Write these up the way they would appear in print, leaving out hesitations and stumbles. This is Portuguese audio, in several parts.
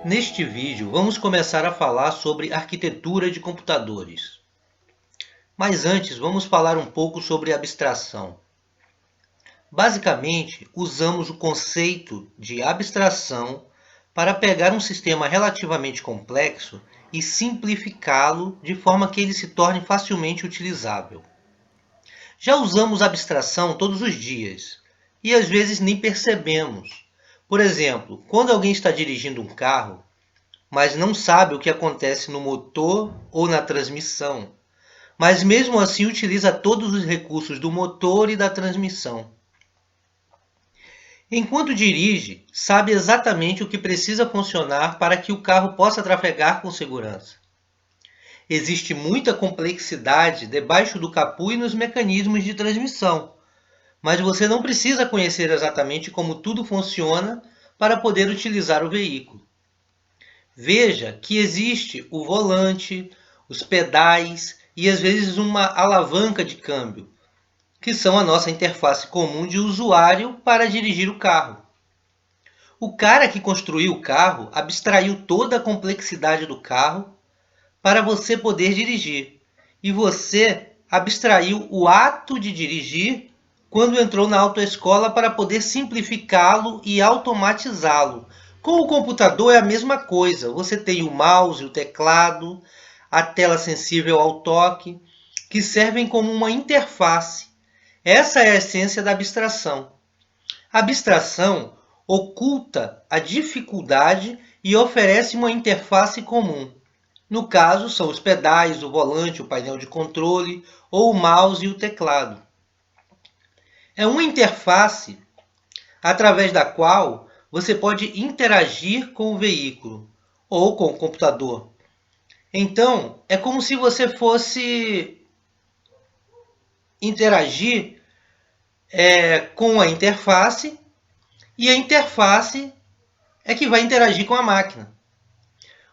Neste vídeo, vamos começar a falar sobre arquitetura de computadores. Mas antes, vamos falar um pouco sobre abstração. Basicamente, usamos o conceito de abstração para pegar um sistema relativamente complexo e simplificá-lo de forma que ele se torne facilmente utilizável. Já usamos abstração todos os dias e às vezes nem percebemos. Por exemplo, quando alguém está dirigindo um carro, mas não sabe o que acontece no motor ou na transmissão, mas mesmo assim utiliza todos os recursos do motor e da transmissão. Enquanto dirige, sabe exatamente o que precisa funcionar para que o carro possa trafegar com segurança. Existe muita complexidade debaixo do capô e nos mecanismos de transmissão, mas você não precisa conhecer exatamente como tudo funciona para poder utilizar o veículo. Veja que existe o volante, os pedais e às vezes uma alavanca de câmbio, que são a nossa interface comum de usuário para dirigir o carro. O cara que construiu o carro abstraiu toda a complexidade do carro para você poder dirigir. E você abstraiu o ato de dirigir quando entrou na autoescola para poder simplificá-lo e automatizá-lo. Com o computador é a mesma coisa. Você tem o mouse, o teclado, a tela sensível ao toque, que servem como uma interface. Essa é a essência da abstração. A abstração oculta a dificuldade e oferece uma interface comum. No caso, são os pedais, o volante, o painel de controle, ou o mouse e o teclado. É uma interface através da qual você pode interagir com o veículo ou com o computador. Então, é como se você fosse interagir com a interface e a interface é que vai interagir com a máquina.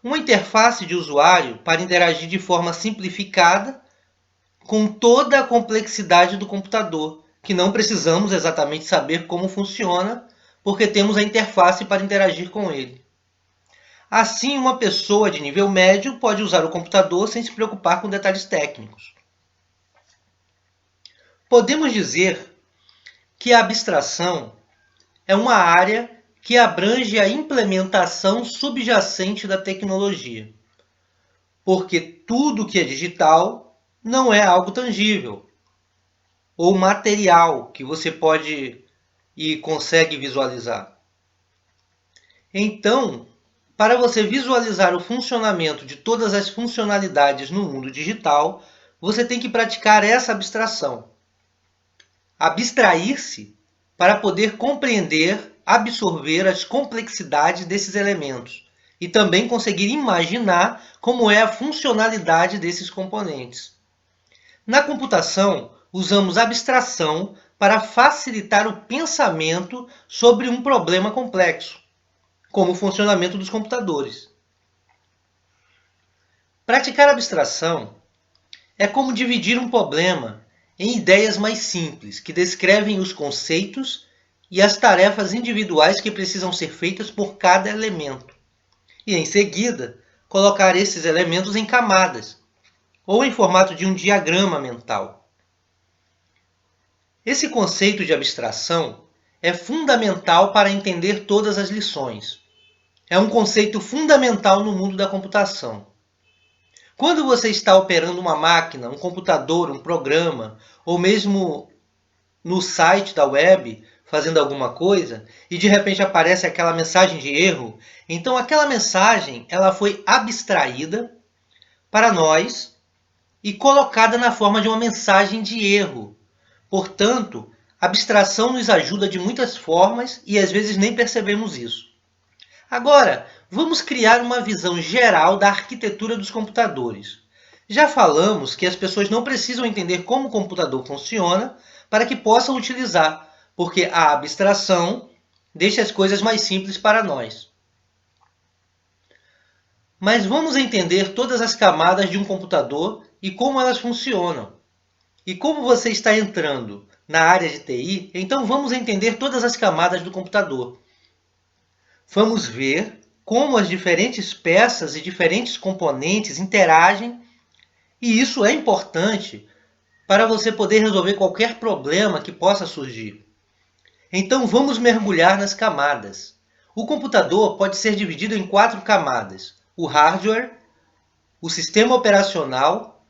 Uma interface de usuário para interagir de forma simplificada com toda a complexidade do computador, que não precisamos exatamente saber como funciona, porque temos a interface para interagir com ele. Assim, uma pessoa de nível médio pode usar o computador sem se preocupar com detalhes técnicos. Podemos dizer que a abstração é uma área que abrange a implementação subjacente da tecnologia, porque tudo que é digital não é algo tangível ou material que você pode e consegue visualizar. Então, para você visualizar o funcionamento de todas as funcionalidades no mundo digital, você tem que praticar essa abstração. Abstrair-se para poder compreender, absorver as complexidades desses elementos e também conseguir imaginar como é a funcionalidade desses componentes. Na computação, usamos abstração para facilitar o pensamento sobre um problema complexo, como o funcionamento dos computadores. Praticar abstração é como dividir um problema em ideias mais simples, que descrevem os conceitos e as tarefas individuais que precisam ser feitas por cada elemento. E, em seguida, colocar esses elementos em camadas, ou em formato de um diagrama mental. Esse conceito de abstração é fundamental para entender todas as lições. É um conceito fundamental no mundo da computação. Quando você está operando uma máquina, um computador, um programa, ou mesmo no site da web, fazendo alguma coisa, e de repente aparece aquela mensagem de erro, então aquela mensagem ela foi abstraída para nós e colocada na forma de uma mensagem de erro. Portanto, a abstração nos ajuda de muitas formas e às vezes nem percebemos isso. Agora, vamos criar uma visão geral da arquitetura dos computadores. Já falamos que as pessoas não precisam entender como o computador funciona para que possam utilizar, porque a abstração deixa as coisas mais simples para nós. Mas vamos entender todas as camadas de um computador e como elas funcionam. E como você está entrando na área de TI, então vamos entender todas as camadas do computador. Vamos ver como as diferentes peças e diferentes componentes interagem, e isso é importante para você poder resolver qualquer problema que possa surgir. Então vamos mergulhar nas camadas. O computador pode ser dividido em 4 camadas: o hardware, o sistema operacional,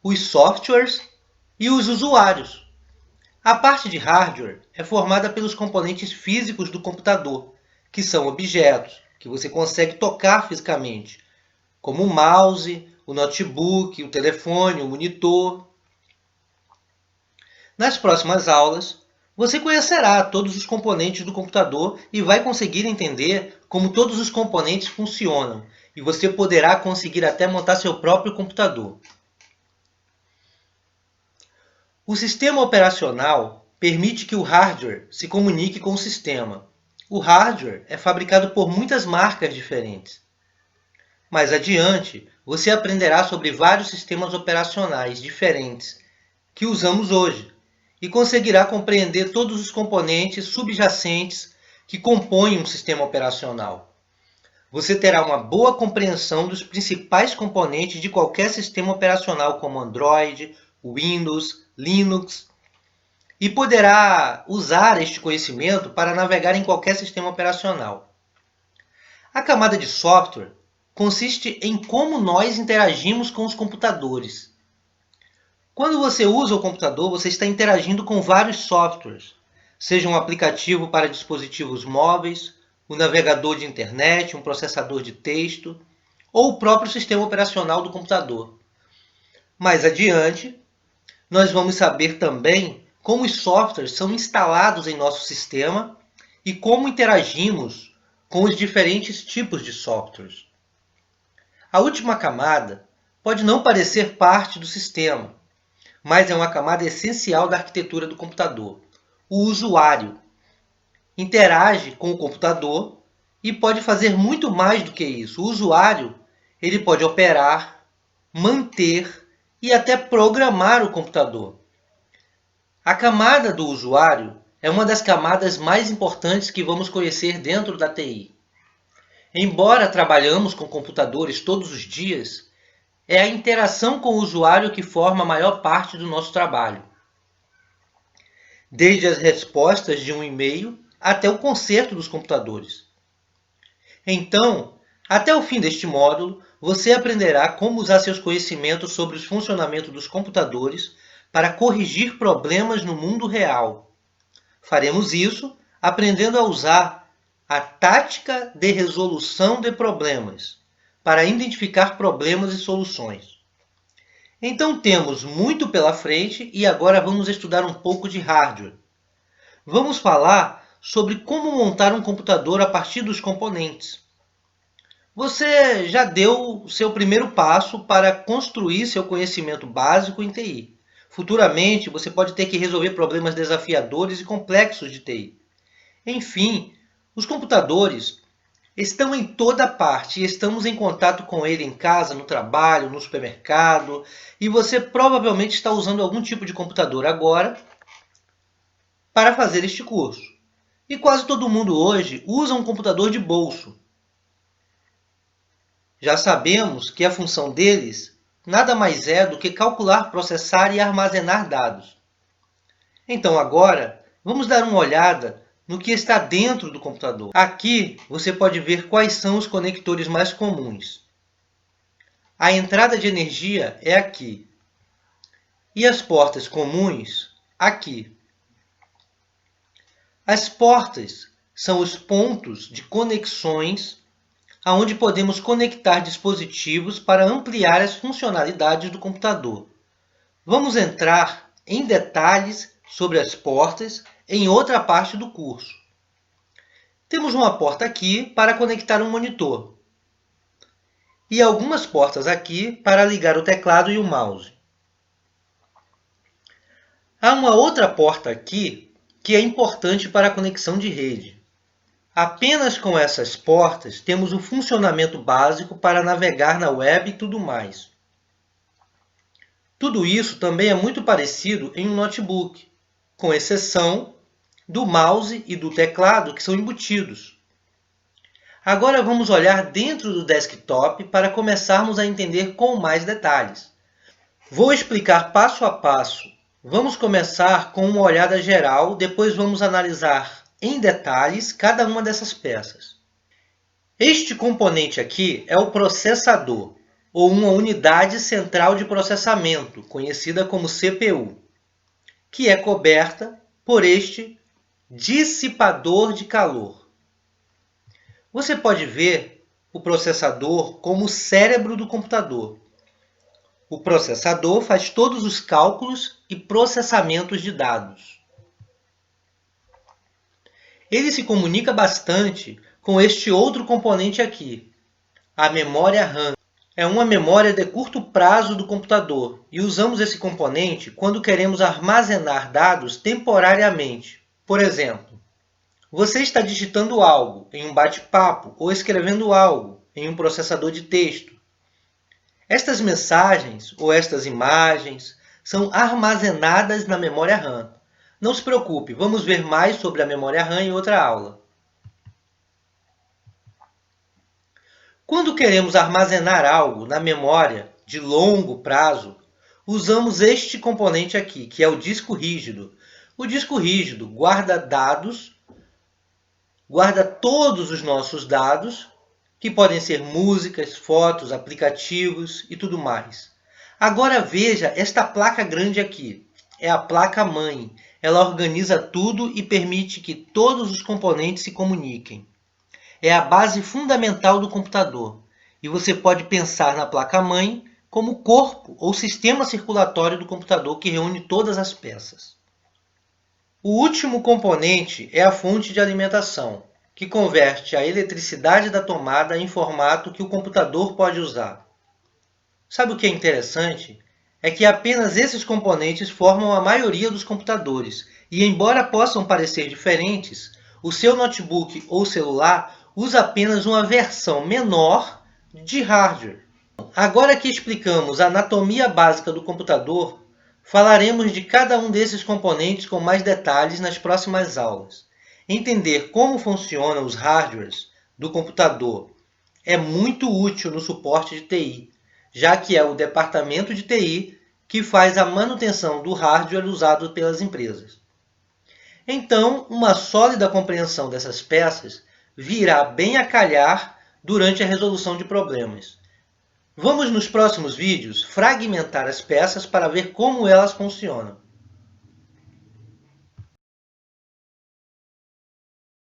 os softwares e os usuários. A parte de hardware é formada pelos componentes físicos do computador, que são objetos que você consegue tocar fisicamente, como o mouse, o notebook, o telefone, o monitor. Nas próximas aulas, você conhecerá todos os componentes do computador e vai conseguir entender como todos os componentes funcionam, e você poderá conseguir até montar seu próprio computador. O sistema operacional permite que o hardware se comunique com o sistema. O hardware é fabricado por muitas marcas diferentes. Mais adiante, você aprenderá sobre vários sistemas operacionais diferentes que usamos hoje e conseguirá compreender todos os componentes subjacentes que compõem um sistema operacional. Você terá uma boa compreensão dos principais componentes de qualquer sistema operacional, como Android, Windows, Linux, e poderá usar este conhecimento para navegar em qualquer sistema operacional. A camada de software consiste em como nós interagimos com os computadores. Quando você usa o computador, você está interagindo com vários softwares, seja um aplicativo para dispositivos móveis, um navegador de internet, um processador de texto, ou o próprio sistema operacional do computador. Mais adiante, nós vamos saber também como os softwares são instalados em nosso sistema e como interagimos com os diferentes tipos de softwares. A última camada pode não parecer parte do sistema, mas é uma camada essencial da arquitetura do computador. O usuário interage com o computador e pode fazer muito mais do que isso. O usuário ele pode operar, manter e até programar o computador. A camada do usuário é uma das camadas mais importantes que vamos conhecer dentro da TI. Embora trabalhamos com computadores todos os dias, é a interação com o usuário que forma a maior parte do nosso trabalho. Desde as respostas de um e-mail até o conserto dos computadores. Então, até o fim deste módulo, você aprenderá como usar seus conhecimentos sobre o funcionamento dos computadores para corrigir problemas no mundo real. Faremos isso aprendendo a usar a tática de resolução de problemas para identificar problemas e soluções. Então temos muito pela frente e agora vamos estudar um pouco de hardware. Vamos falar sobre como montar um computador a partir dos componentes. Você já deu o seu primeiro passo para construir seu conhecimento básico em TI. Futuramente, você pode ter que resolver problemas desafiadores e complexos de TI. Enfim, os computadores estão em toda parte e estamos em contato com ele em casa, no trabalho, no supermercado. E você provavelmente está usando algum tipo de computador agora para fazer este curso. E quase todo mundo hoje usa um computador de bolso. Já sabemos que a função deles nada mais é do que calcular, processar e armazenar dados. Então agora, vamos dar uma olhada no que está dentro do computador. Aqui você pode ver quais são os conectores mais comuns. A entrada de energia é aqui. E as portas comuns, aqui. As portas são os pontos de conexões aonde podemos conectar dispositivos para ampliar as funcionalidades do computador. Vamos entrar em detalhes sobre as portas em outra parte do curso. Temos uma porta aqui para conectar um monitor e algumas portas aqui para ligar o teclado e o mouse. Há uma outra porta aqui que é importante para a conexão de rede. Apenas com essas portas temos o funcionamento básico para navegar na web e tudo mais. Tudo isso também é muito parecido em um notebook, com exceção do mouse e do teclado que são embutidos. Agora vamos olhar dentro do desktop para começarmos a entender com mais detalhes. Vou explicar passo a passo. Vamos começar com uma olhada geral, depois vamos analisar em detalhes cada uma dessas peças. Este componente aqui é o processador, ou uma unidade central de processamento, conhecida como CPU, que é coberta por este dissipador de calor. Você pode ver o processador como o cérebro do computador. O processador faz todos os cálculos e processamentos de dados. Ele se comunica bastante com este outro componente aqui, a memória RAM. É uma memória de curto prazo do computador e usamos esse componente quando queremos armazenar dados temporariamente. Por exemplo, você está digitando algo em um bate-papo ou escrevendo algo em um processador de texto. Estas mensagens ou estas imagens são armazenadas na memória RAM. Não se preocupe, vamos ver mais sobre a memória RAM em outra aula. Quando queremos armazenar algo na memória de longo prazo, usamos este componente aqui, que é o disco rígido. O disco rígido guarda dados, guarda todos os nossos dados, que podem ser músicas, fotos, aplicativos e tudo mais. Agora veja esta placa grande aqui. É a placa-mãe. Ela organiza tudo e permite que todos os componentes se comuniquem. É a base fundamental do computador. E você pode pensar na placa-mãe como o corpo ou sistema circulatório do computador que reúne todas as peças. O último componente é a fonte de alimentação, que converte a eletricidade da tomada em formato que o computador pode usar. Sabe o que é interessante? É que apenas esses componentes formam a maioria dos computadores, e embora possam parecer diferentes, o seu notebook ou celular usa apenas uma versão menor de hardware. Agora que explicamos a anatomia básica do computador, falaremos de cada um desses componentes com mais detalhes nas próximas aulas. Entender como funcionam os hardwares do computador é muito útil no suporte de TI, já que é o departamento de TI que faz a manutenção do hardware usado pelas empresas. Então, uma sólida compreensão dessas peças virá bem a calhar durante a resolução de problemas. Vamos nos próximos vídeos fragmentar as peças para ver como elas funcionam.